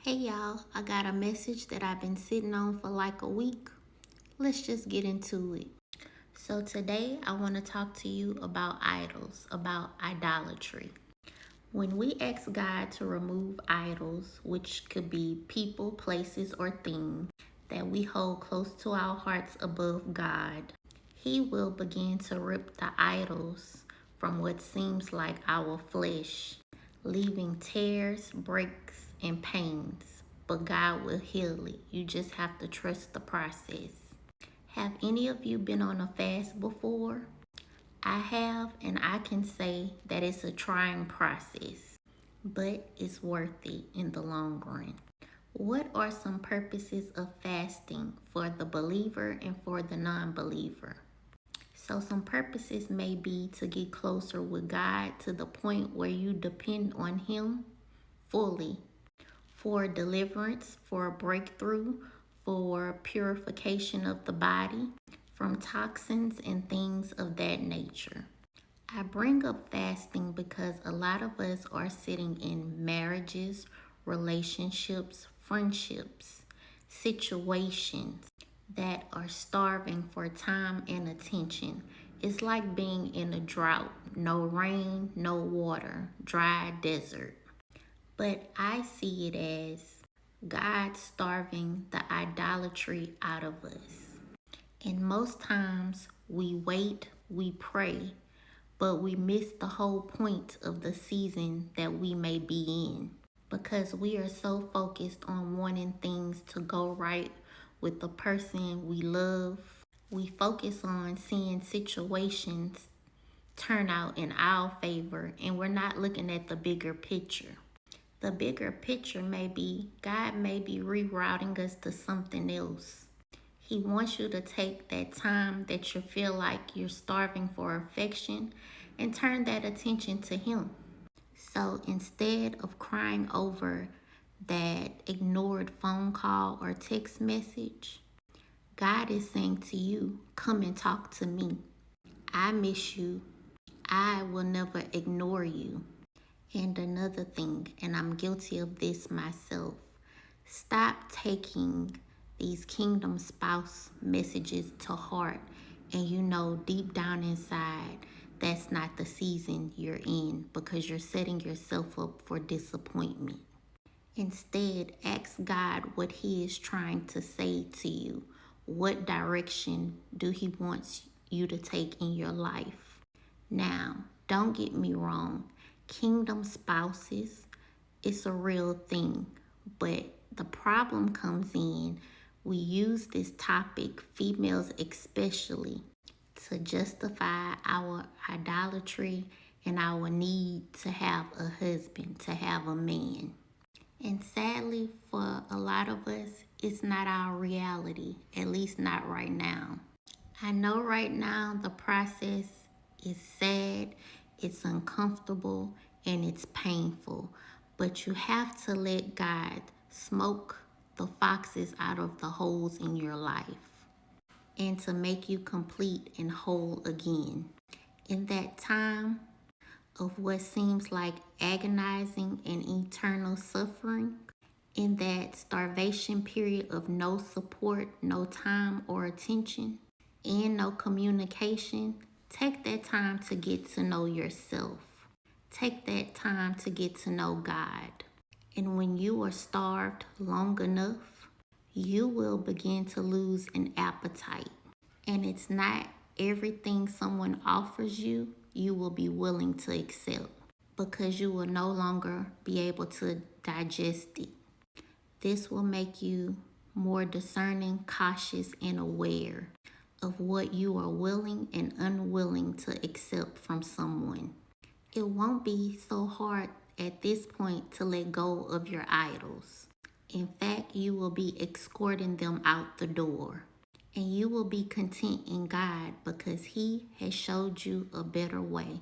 Hey y'all, I got a message that I've been sitting on for like a week. Let's just get into it. So, today I want to talk to you about idols, about idolatry. When we ask God to remove idols, which could be people, places, or things that we hold close to our hearts above God, He will begin to rip the idols from what seems like our flesh, leaving tears, breaks, and pains. But God will heal it. You just have to trust the process. Have any of you been on a fast before? I have, and I can say that it's a trying process, but it's worth it in the long run. What are some purposes of fasting for the believer and for the non believer? So, some purposes may be to get closer with God to the point where you depend on Him fully, for deliverance, for a breakthrough, for purification of the body from toxins and things of that nature. I bring up fasting because a lot of us are sitting in marriages, relationships, friendships, situations that are starving for time and attention. It's like being in a drought, no rain, no water, dry desert. But I see it as God starving the idolatry out of us. And most times we wait, we pray, but we miss the whole point of the season that we may be in because we are so focused on wanting things to go right with the person we love. We focus on seeing situations turn out in our favor, and we're not looking at the bigger picture. The bigger picture may be God may be rerouting us to something else. He wants you to take that time that you feel like you're starving for affection and turn that attention to Him. So instead of crying over that ignored phone call or text message, God is saying to you, come and talk to me. I miss you. I will never ignore you. And another thing, and I'm guilty of this myself, stop taking these kingdom spouse messages to heart, and you know deep down inside that's not the season you're in because you're setting yourself up for disappointment. Instead, ask God what He is trying to say to you. What direction do He wants you to take in your life? Now, don't get me wrong. Kingdom spouses, it's a real thing. But the problem comes in, we use this topic, females especially, to justify our idolatry and our need to have a husband, to have a man. And sadly, for a lot of us, it's not our reality, at least not right now. I know right now the process is sad, it's uncomfortable, and it's painful. But you have to let God smoke the foxes out of the holes in your life and to make you complete and whole again. In that time of what seems like agonizing and eternal suffering, in that starvation period of no support, no time or attention, and no communication, take that time to get to know yourself. Take that time to get to know God. And when you are starved long enough, you will begin to lose an appetite. And it's not everything someone offers you, you will be willing to accept because you will no longer be able to digest it. This will make you more discerning, cautious, and aware of what you are willing and unwilling to accept from someone. It won't be so hard at this point to let go of your idols. In fact, you will be escorting them out the door. And you will be content in God because He has showed you a better way.